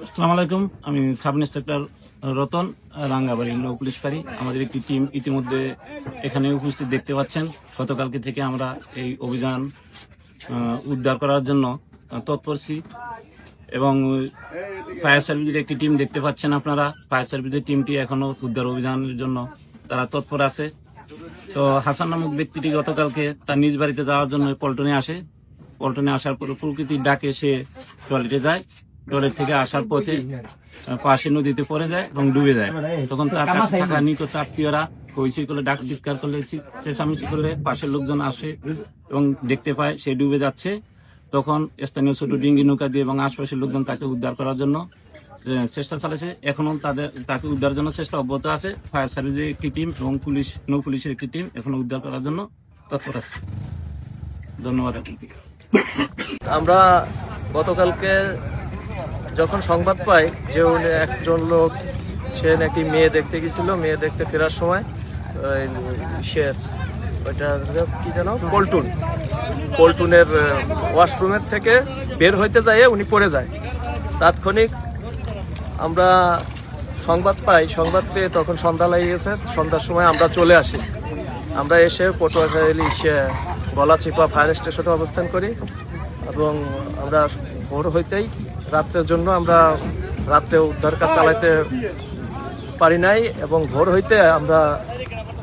আসসালামু আলাইকুম, আমি সাব ইন্সপেক্টর রতন, রাঙ্গাবাড়ি নৌ পুলিশ ফাঁড়ি। আমাদের একটি টিম ইতিমধ্যে এখানে উপস্থিত দেখতে পাচ্ছেন। গতকালকে থেকে আমরা এই অভিযান উদ্ধার করার জন্য তৎপরছি এবং ফায়ার সার্ভিসের একটি টিম দেখতে পাচ্ছেন আপনারা। ফায়ার সার্ভিসের টিমটি এখনো উদ্ধার অভিযানের জন্য তারা তৎপর আছে। তো হাসান নামক ব্যক্তিটি গতকালকে তার নিজ বাড়িতে যাওয়ার জন্য পল্টনে আসে। পল্টনে আসার পরে প্রকৃতির ডাকে সে টয়লেটে যায়। টয়লেট থেকে আসার পথে পাশে নদীতে পড়ে যায় এবং ডুবে যায়। তখন তার কাছে থাকা নিকট আত্মীয়রা হইচই করে ডাক চিৎকার করলে চেঁচামেচি করলে পাশের লোকজন আসে এবং দেখতে পায় সে ডুবে যাচ্ছে। তখন স্থানীয় ছোট ডিঙ্গি নৌকা দিয়ে এবং আশপাশের লোকজন তাকে উদ্ধার করার জন্য চেষ্টা চালাচ্ছে। এখনো তাকে উদ্ধারের জন্য চেষ্টা অব্যাহত আছে। ফায়ার সার্ভিসের একটি টিম এবং নৌ পুলিশের একটি টিম এখনো উদ্ধার করার জন্য তৎপর আছে। ধন্যবাদ। আমরা গতকালকে যখন সংবাদ পাই যে একজন লোক সে নাকি মেয়ে দেখতে গেছিল, মেয়ে দেখতে ফেরার সময় ওইটা কি যেন পল্টুনের ওয়াশরুমের থেকে বের হইতে যায় উনি পড়ে যায়। তাৎক্ষণিক আমরা সংবাদ পাই, সংবাদ পেয়ে তখন সন্ধ্যা লেগে গেছে। সন্ধ্যার সময় আমরা চলে আসি। আমরা এসে পটুয়াখালী গলাচিপা ফায়ার স্টেশনে অবস্থান করি এবং আমরা ভোর হইতেই রাত্রের জন্য আমরা রাত্রে উদ্ধার কাজ চালাইতে পারি নাই এবং ভোর হইতে আমরা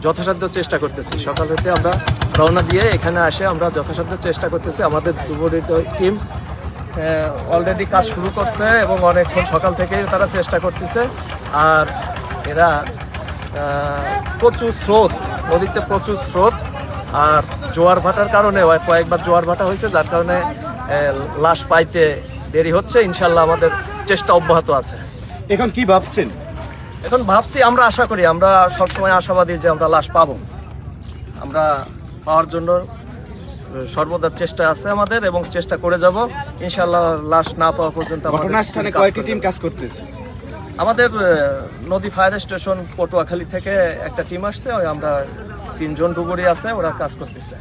যথাসাধ্য চেষ্টা করতেছি। সকাল হইতে আমরা রওনা দিয়ে এখানে আসে আমরা যথাসাধ্য চেষ্টা করতেছি। আমাদের দুপুরিত টিম অলরেডি কাজ শুরু করছে এবং অনেকক্ষণ সকাল থেকেই তারা চেষ্টা করতেছে। আর এরা প্রচুর স্রোত, নদীতে প্রচুর স্রোত আর জোয়ার ভাটার কারণে কয়েকবার জোয়ার ভাটা হয়েছে, যার কারণে লাশ পাইতে দেরি হচ্ছে। ইনশাল্লাহ আমাদের চেষ্টা অব্যাহত আছে। এখন কি ভাবছেন? এখন ভাবছি, আমরা আশা করি, আমরা সবসময় আশাবাদী যে আমরা লাশ পাবো। আমরা পাওয়ার জন্য সর্বদা চেষ্টা আছে আমাদের এবং চেষ্টা করে যাব। ইনশাল্লাহ লাশ না পাওয়া পর্যন্ত ঘটনাস্থানে কয়টি টিম কাজ করতেছে? আমাদের নদী ফায়ার স্টেশন পটুয়াখালী থেকে একটা টিম আসছে, আমরা 3 জন ডুবুরি আছে, ওরা কাজ করতেছে।